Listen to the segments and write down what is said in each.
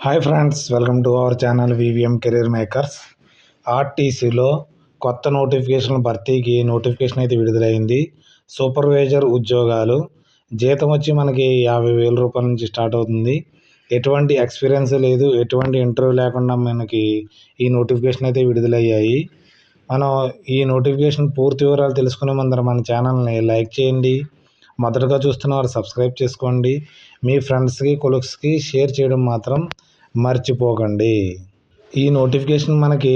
Hi friends, welcome to our channel VVM career makers. ఆర్టీసీలో కొత్త notification భర్తీకి notification అయితే విడుదలైంది. సూపర్వైజర్ ఉద్యోగాలు జీతం వచ్చి మనకి 50,000 రూపాయల నుంచి స్టార్ట్ అవుతుంది. ఎటువంటి ఎక్స్పీరియన్స్ లేదు, ఎటువంటి ఇంటర్వ్యూ లేకుండా మనకి ఈ నోటిఫికేషన్ అయితే విడుదలయ్యాయి. మనం ఈ నోటిఫికేషన్ పూర్తి వివరాలు తెలుసుకునే ముందర మన ఛానల్ని లైక్ చేయండి. మొదటగా చూస్తున్న వారు సబ్స్క్రైబ్ చేసుకోండి. మీ ఫ్రెండ్స్కి కొలీగ్స్కి షేర్ చేయడం మాత్రం మర్చిపోకండి. ఈ నోటిఫికేషన్ మనకి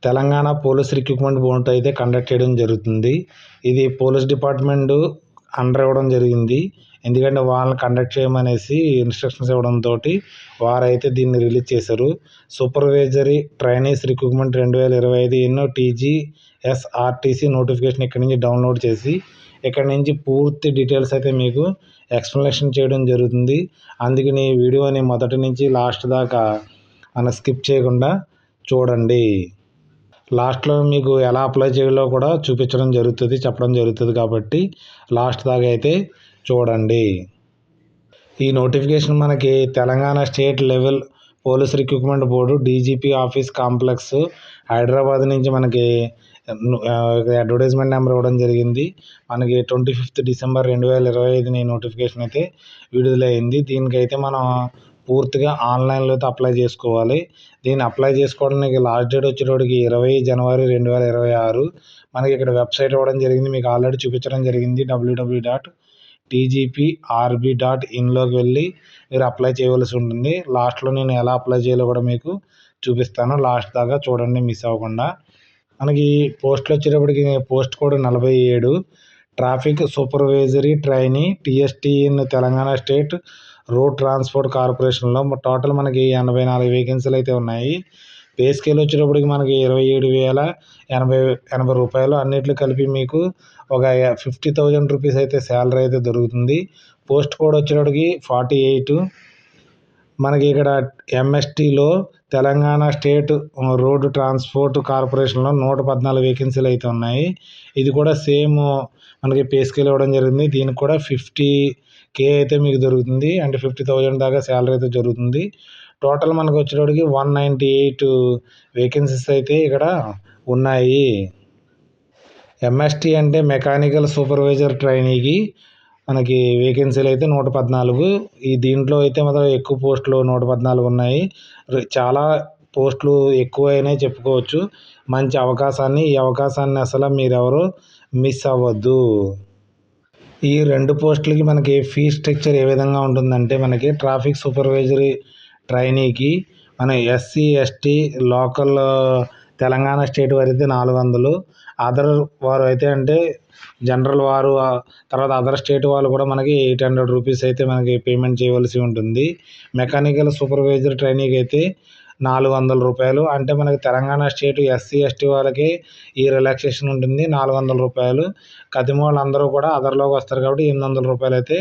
తెలంగాణ పోలీస్ రిక్రూట్మెంట్ బోర్డు అయితే కండక్ట్ చేయడం జరుగుతుంది. ఇది పోలీస్ డిపార్ట్మెంట్ అండర్ ఇవ్వడం జరిగింది. ఎందుకంటే వాళ్ళని కండక్ట్ చేయమనేసి ఇన్స్ట్రక్షన్స్ ఇవ్వడంతో వారైతే దీన్ని రిలీజ్ చేశారు. సూపర్వైజరీ ట్రైనీస్ రిక్రూట్మెంట్ 2025 ఎన్నో TGSRTC నోటిఫికేషన్ ఇక్కడి నుంచి డౌన్లోడ్ చేసి ఇక్కడ నుంచి పూర్తి డీటెయిల్స్ అయితే మీకు ఎక్స్ప్లెనేషన్ చేయడం జరుగుతుంది. అందుకని ఈ వీడియోని మొదటి నుంచి లాస్ట్ దాకా స్కిప్ చేయకుండా చూడండి. లాస్ట్లో మీకు ఎలా అప్లై చేయాలో కూడా చూపించడం జరుగుతుంది, చెప్పడం జరుగుతుంది. కాబట్టి లాస్ట్ దాకా అయితే చూడండి. ఈ నోటిఫికేషన్ మనకి Telangana state level police recruitment board DGP office complex Hyderabad నుంచి మనకి అడ్వర్టైజ్మెంట్ నెంబర్ ఇవ్వడం జరిగింది. మనకి 25 డిసెంబర్ 2025 నోటిఫికేషన్ అయితే విడుదలైంది. దీనికైతే మనం పూర్తిగా ఆన్లైన్లో అయితే అప్లై చేసుకోవాలి. దీన్ని అప్లై చేసుకోవడానికి లాస్ట్ డేట్ వచ్చేటప్పటికి 20 జనవరి 2026. మనకి ఇక్కడ వెబ్సైట్ ఇవ్వడం జరిగింది, మీకు ఆల్రెడీ చూపించడం జరిగింది. www.tgprb.in వెళ్ళి మీరు అప్లై చేయవలసి ఉంటుంది. లాస్ట్లో నేను ఎలా అప్లై చేయాలో కూడా మీకు చూపిస్తాను. లాస్ట్ దాకా చూడండి, మిస్ అవ్వకుండా. మనకి పోస్టులు వచ్చేటప్పటికి post code 47 traffic supervisory trainee TSTN Telangana state road transport కార్పొరేషన్లో టోటల్ మనకి 84 వేకెన్సీలు అయితే ఉన్నాయి. పే స్కేల్ వచ్చేటప్పటికి మనకి 27,080 రూపాయలు. అన్నిట్లు కలిపి మీకు ఒక 50,000 రూపీస్ అయితే శాలరీ అయితే దొరుకుతుంది. పోస్ట్ కోడ్ వచ్చేటప్పటికి 48. మనకి ఇక్కడ MSTలో తెలంగాణ స్టేట్ రోడ్ ట్రాన్స్పోర్ట్ కార్పొరేషన్లో 114 వేకెన్సీలు అయితే ఉన్నాయి. ఇది కూడా సేమ్ మనకి పే స్కేల్ ఇవ్వడం జరిగింది. దీనికి కూడా 50K అయితే మీకు దొరుకుతుంది, అంటే 50,000 దాకా శాలరీ అయితే జరుగుతుంది. టోటల్ మనకు వచ్చేటప్పటికి 198 వేకెన్సీస్ అయితే ఇక్కడ ఉన్నాయి. MST అంటే మెకానికల్ సూపర్వైజర్ ట్రైనీకి మనకి వేకెన్సీలు అయితే 114. ఈ దీంట్లో అయితే మాత్రం ఎక్కువ పోస్టులు 114 ఉన్నాయి. చాలా పోస్టులు ఎక్కువైనా చెప్పుకోవచ్చు. మంచి అవకాశాన్ని, ఈ అవకాశాన్ని అసలు మీరెవరు మిస్ అవ్వద్దు. ఈ 2 పోస్టులకి మనకి ఫీ స్ట్రక్చర్ ఏ విధంగా ఉంటుందంటే, మనకి ట్రాఫిక్ సూపర్వైజరీ ట్రైనీకి మన SC ST local Telangana state వారు అయితే 400, అదర్ వారు అయితే అంటే జనరల్ వారు, తర్వాత అదర్ స్టేట్ వాళ్ళు కూడా మనకి 800 రూపీస్ అయితే మనకి పేమెంట్ చేయవలసి ఉంటుంది. మెకానికల్ సూపర్వైజర్ ట్రైనీకి అయితే 400 రూపాయలు. అంటే మనకి తెలంగాణ స్టేట్ SC ST వాళ్ళకి ఈ రిలాక్సేషన్ ఉంటుంది, 400 రూపాయలు. కదిమ వాళ్ళందరూ కూడా అదర్లోకి వస్తారు కాబట్టి 800 రూపాయలు అయితే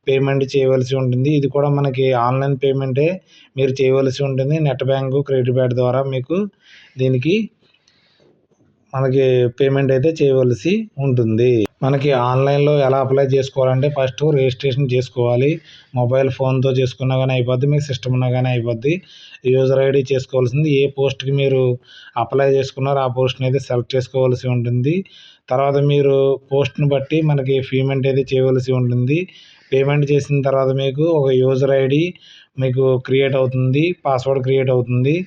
పేమెంట్ చేయవలసి ఉంటుంది. ఇది కూడా మనకి ఆన్లైన్ పేమెంటే మీరు చేయవలసి ఉంటుంది. నెట్ బ్యాంకు, క్రెడిట్ కార్డ్ ద్వారా మీకు దీనికి మనకి పేమెంట్ అయితే చేయవలసి ఉంటుంది. మనకి ఆన్లైన్లో ఎలా అప్లై చేసుకోవాలంటే, ఫస్ట్ రిజిస్ట్రేషన్ చేసుకోవాలి. మొబైల్ ఫోన్తో చేసుకున్నా కానీ అయిపోద్ది, మీకు సిస్టమ్ ఉన్నా కానీ అయిపోద్ది. యూజర్ ID చేసుకోవాల్సింది. ఏ పోస్ట్కి మీరు అప్లై చేసుకున్నారో ఆ పోస్ట్ని అయితే సెలెక్ట్ చేసుకోవాల్సి ఉంటుంది. తర్వాత మీరు పోస్ట్ని బట్టి మనకి పేమెంట్ అయితే చేయవలసి ఉంటుంది. పేమెంట్ చేసిన తర్వాత మీకు ఒక యూజర్ ID మీకు క్రియేట్ అవుతుంది, పాస్వర్డ్ క్రియేట్ అవుతుంది.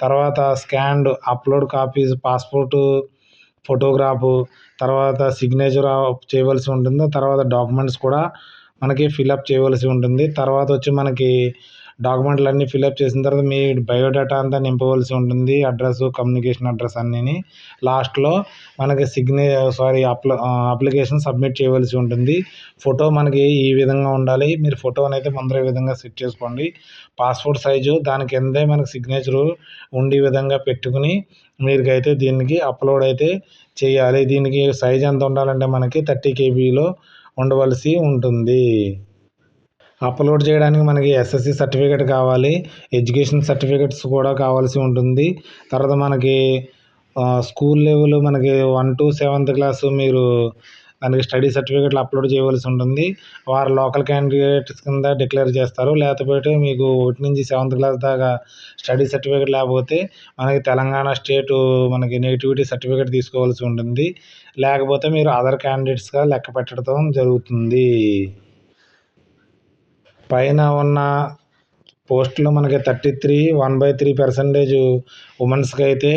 తర్వాత scanned upload copies passport photograph, తర్వాత సిగ్నేచర్ చేయవలసి ఉంటుంది. తర్వాత డాక్యుమెంట్స్ కూడా మనకి ఫిలప్ చేయవలసి ఉంటుంది. తర్వాత వచ్చి మనకి డాక్యుమెంట్లు అన్నీ ఫిలప్ చేసిన తర్వాత మీ బయోడేటా అంతా నింపవలసి ఉంటుంది, అడ్రస్, కమ్యూనికేషన్ అడ్రస్ అన్నీ. లాస్ట్లో మనకి అప్లికేషన్ సబ్మిట్ చేయవలసి ఉంటుంది. ఫోటో మనకి ఈ విధంగా ఉండాలి. మీరు ఫోటోని అయితే ముందర ఈ విధంగా సెట్ చేసుకోండి. పాస్పోర్ట్ సైజు దాని కిందే మనకి సిగ్నేచరు ఉండే విధంగా పెట్టుకుని మీరుకైతే దీనికి అప్లోడ్ అయితే చేయాలి. దీనికి సైజ్ ఎంత ఉండాలంటే మనకి 30 KBలో ఉండవలసి ఉంటుంది. అప్లోడ్ చేయడానికి మనకి SSC సర్టిఫికేట్ కావాలి, ఎడ్యుకేషన్ సర్టిఫికేట్స్ కూడా కావాల్సి ఉంటుంది. తర్వాత మనకి స్కూల్ లెవెల్ మనకి 1 to 7th క్లాసు మీరు దానికి స్టడీ సర్టిఫికేట్లు అప్లోడ్ చేయవలసి ఉంటుంది. వారు లోకల్ క్యాండిడేట్స్ కింద డిక్లేర్ చేస్తారు. లేకపోతే మీకు 1-7th క్లాస్ దాకా స్టడీ సర్టిఫికేట్ లేకపోతే మనకి తెలంగాణ స్టేటు మనకి నేటివిటీ సర్టిఫికేట్ తీసుకోవాల్సి ఉంటుంది. లేకపోతే మీరు అదర్ క్యాండిడేట్స్గా లెక్క పెట్టడం జరుగుతుంది. పైన ఉన్న పోస్టులు మనకి 33 1/3% ఉమెన్స్కి అయితే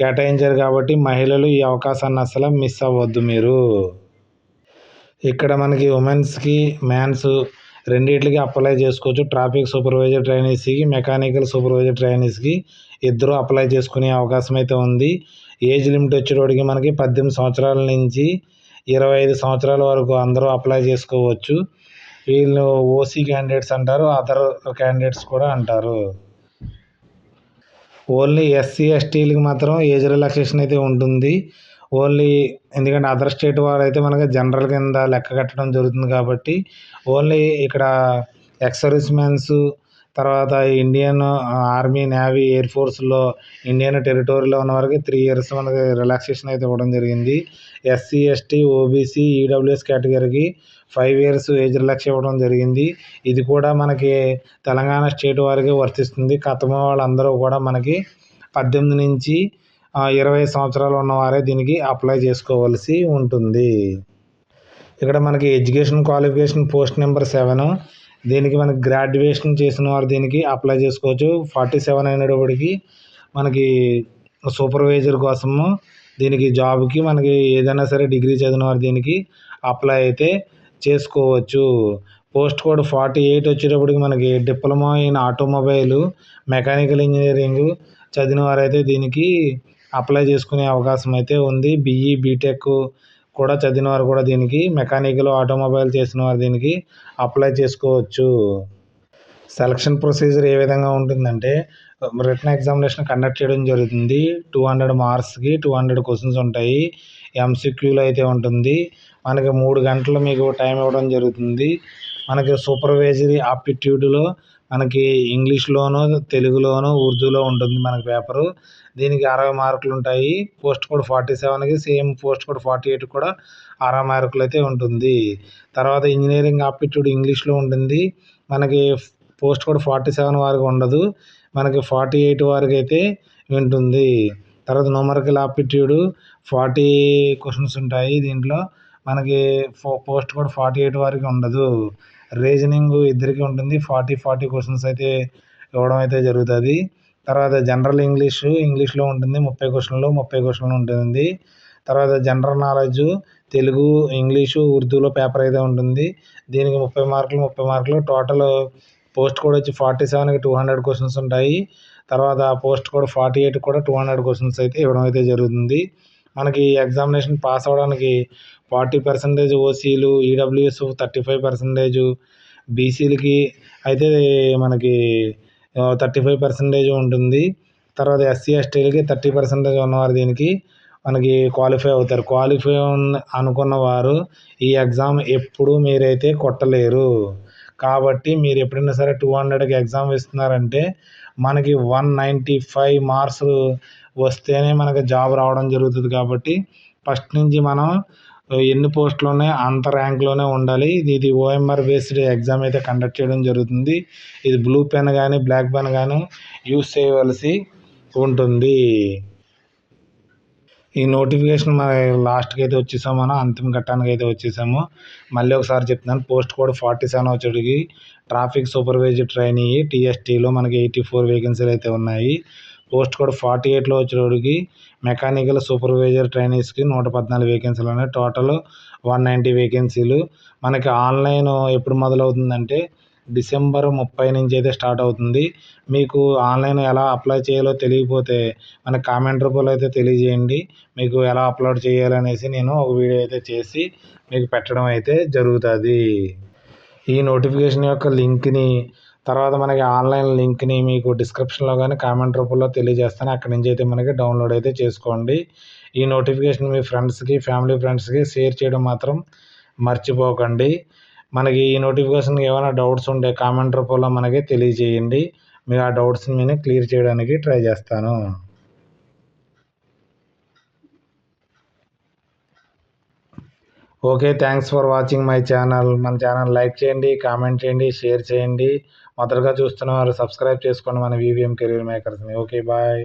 కేటాయించారు కాబట్టి మహిళలు ఈ అవకాశాన్ని అసలు మిస్ అవ్వద్దు మీరు. ఇక్కడ మనకి ఉమెన్స్కి మ్యాన్స్ రెండిట్లకి అప్లై చేసుకోవచ్చు. ట్రాఫిక్ సూపర్వైజర్ ట్రైనీస్కి, మెకానికల్ సూపర్వైజర్ ట్రైనీస్కి ఇద్దరు అప్లై చేసుకునే అవకాశం అయితే ఉంది. ఏజ్ లిమిట్ వచ్చేటోడికి మనకి 18 సంవత్సరాల నుంచి 25 సంవత్సరాల వరకు అందరూ అప్లై చేసుకోవచ్చు. వీళ్ళు ఓసీ క్యాండిడేట్స్ అంటారు, అదర్ క్యాండిడేట్స్ కూడా అంటారు. ఓన్లీ ఎస్సీ ఎస్టీలకి మాత్రం ఏజ్ రిలాక్సేషన్ అయితే ఉంటుంది. ఓన్లీ ఎందుకంటే అదర్ స్టేట్ వారు అయితే మనకి జనరల్ కింద లెక్క కట్టడం జరుగుతుంది కాబట్టి ఓన్లీ ఇక్కడ ఎక్స్ సర్వీస్ మెన్స్, తర్వాత ఇండియన్ ఆర్మీ, నేవీ, ఎయిర్ ఫోర్స్లో ఇండియన్ టెరిటరీలో ఉన్న వారికి 3 years మనకి రిలాక్సేషన్ అయితే ఇవ్వడం జరిగింది. ఎస్సీ ఎస్టీ ఓబీసీ ఈడబ్ల్యూఎస్ కేటగిరీకి 5 years ఏజ్ రిలాక్స్ ఇవ్వడం జరిగింది. ఇది కూడా మనకి తెలంగాణ స్టేట్ వారికి వర్తిస్తుంది. కథమ వాళ్ళందరూ కూడా మనకి 18 నుంచి 20 సంవత్సరాలు ఉన్నవారే దీనికి అప్లై చేసుకోవాల్సి ఉంటుంది. ఇక్కడ మనకి ఎడ్యుకేషన్ క్వాలిఫికేషన్ పోస్ట్ నెంబర్ 7 దీనికి మనకి గ్రాడ్యుయేషన్ చేసిన వారు దీనికి అప్లై చేసుకోవచ్చు. 47 అయినప్పటికీ మనకి సూపర్వైజర్ కోసము దీనికి జాబ్కి మనకి ఏదైనా సరే డిగ్రీ చదివిన వారు దీనికి అప్లై అయితే చేసుకోవచ్చు. పోస్ట్ కోడ్ 48 వచ్చేటప్పటికి మనకి diploma in automobile, mechanical engineering చదివిన వారైతే దీనికి అప్లై చేసుకునే అవకాశం అయితే ఉంది. బీఈ బీటెక్ కూడా చదివిన వారు కూడా దీనికి, మెకానికల్ ఆటోమొబైల్ చేసిన వారు దీనికి అప్లై చేసుకోవచ్చు. సెలక్షన్ ప్రొసీజర్ ఏ విధంగా ఉంటుందంటే రిటన్ ఎగ్జామినేషన్ కండక్ట్ చేయడం జరుగుతుంది. 200 మార్క్స్కి 200 క్వశ్చన్స్ ఉంటాయి. ఎంసీక్యూలో అయితే ఉంటుంది. మనకి 3 గంటలు మీకు టైం ఇవ్వడం జరుగుతుంది. మనకి సూపర్వైజరీ ఆప్టిట్యూడ్లో మనకి ఇంగ్లీష్లోను, తెలుగులోను, ఉర్దూలో ఉంటుంది మనకి పేపరు. దీనికి 60 మార్కులు ఉంటాయి. పోస్ట్ కోడ్ 47కి సేమ్ పోస్ట్ కోడ్ 48 కూడా 60 మార్కులు అయితే ఉంటుంది. తర్వాత ఇంజనీరింగ్ ఆప్టిట్యూడ్ ఇంగ్లీష్లో ఉంటుంది. మనకి పోస్ట్ కోడ్ 47 వారికి ఉండదు. మనకి 48 వారికి అయితే ఉంటుంది. తర్వాత న్యూమరికల్ ఆప్టిట్యూడ్ 40 క్వశ్చన్స్ ఉంటాయి. దీంట్లో మనకి పోస్ట్ కోడ్ 48 వారికి ఉండదు. రీజనింగ్ ఇద్దరికి ఉంటుంది. 40 క్వశ్చన్స్ అయితే ఇవ్వడం అయితే జరుగుతుంది. తర్వాత జనరల్ ఇంగ్లీష్లో ఉంటుంది. 30 క్వశ్చన్లు 30 క్వశ్చన్లు ఉంటుంది. తర్వాత జనరల్ నాలెడ్జ్ తెలుగు, ఇంగ్లీషు, ఉర్దూలో పేపర్ అయితే ఉంటుంది. దీనికి 30 మార్కులు టోటల్ పోస్ట్ కోడ్ వచ్చి 47కి 200 క్వశ్చన్స్ ఉంటాయి. తర్వాత పోస్ట్ కోడ్ 48 కూడా 200 క్వశ్చన్స్ అయితే ఇవ్వడం అయితే జరుగుతుంది. మనకి ఎగ్జామినేషన్ పాస్ అవ్వడానికి 40% ఓసీలు, ఈడబ్ల్యూఎస్ 35%, బీసీలకి అయితే మనకి 35% ఉంటుంది. తర్వాత ఎస్సీ ఎస్టీలకి 30% ఉన్నవారు దీనికి మనకి క్వాలిఫై అవుతారు. క్వాలిఫై అనుకున్న వారు ఈ ఎగ్జామ్ ఎప్పుడు మీరైతే కొట్టలేరు. కాబట్టి మీరు ఎప్పుడైనా సరే 200కి ఎగ్జామ్ ఇస్తున్నారంటే మనకి 195 మార్క్స్ వస్తేనే మనకి జాబ్ రావడం జరుగుతుంది. కాబట్టి ఫస్ట్ నుంచి మనం ఎన్ని పోస్టులు ఉన్నాయో అంత ర్యాంక్లోనే ఉండాలి. ఇది ఓఎంఆర్ బేస్డ్ ఎగ్జామ్ అయితే కండక్ట్ చేయడం జరుగుతుంది. ఇది బ్లూ పెన్ కానీ బ్లాక్ పెన్ కానీ యూస్ చేయవలసి ఉంటుంది. ఈ నోటిఫికేషన్ మన లాస్ట్కి అయితే వచ్చేసాము, మనం అంతిమ ఘట్టానికి అయితే వచ్చేసాము. మళ్ళీ ఒకసారి చెప్తున్నాను. పోస్ట్ కోడ్ 47 వచ్చేటికి ట్రాఫిక్ సూపర్వైజర్ ట్రైనీ టీఎస్టీలో మనకి 84 వేకెన్సీలు అయితే ఉన్నాయి. పోస్ట్ కోడ్ 48లో వచ్చేటికి మెకానికల్ సూపర్వైజర్ ట్రైనీస్కి 114 వేకెన్సీలు ఉన్నాయి. టోటల్ 190 వేకెన్సీలు. మనకి ఆన్లైన్ ఎప్పుడు మొదలవుతుందంటే డిసెంబర్ 30 నుంచి అయితే స్టార్ట్ అవుతుంది. మీకు ఆన్లైన్ ఎలా అప్లై చేయాలో తెలియకపోతే మనకి కామెంట్ రూపంలో అయితే తెలియజేయండి. మీకు ఎలా అప్లోడ్ చేయాలనేసి నేను ఒక వీడియో అయితే చేసి మీకు పెట్టడం అయితే జరుగుతుంది. ఈ నోటిఫికేషన్ యొక్క లింక్ని తర్వాత మనకి ఆన్లైన్ లింక్ని మీకు డిస్క్రిప్షన్లో కానీ కామెంట్ రూపంలో తెలియజేస్తాను. అక్కడి నుంచి అయితే మనకి డౌన్లోడ్ అయితే చేసుకోండి. ఈ నోటిఫికేషన్ మీ ఫ్రెండ్స్కి, ఫ్యామిలీ ఫ్రెండ్స్కి షేర్ చేయడం మాత్రం మర్చిపోకండి. మనకి ఈ నోటిఫికేషన్కి ఏమైనా డౌట్స్ ఉంటే కామెంట్ రూపంలో మనకి తెలియజేయండి. మీరు ఆ డౌట్స్ని నేను క్లియర్ చేయడానికి ట్రై చేస్తాను. Okay. Thanks for watching my channel. మన ఛానల్ లైక్ చేయండి, కామెంట్ చేయండి, షేర్ చేయండి. మొదటగా చూస్తున్న వారు సబ్స్క్రైబ్ చేసుకోండి మన వీవీఎం కెరీర్ మేకర్స్‌ని. ఓకే. బాయ్.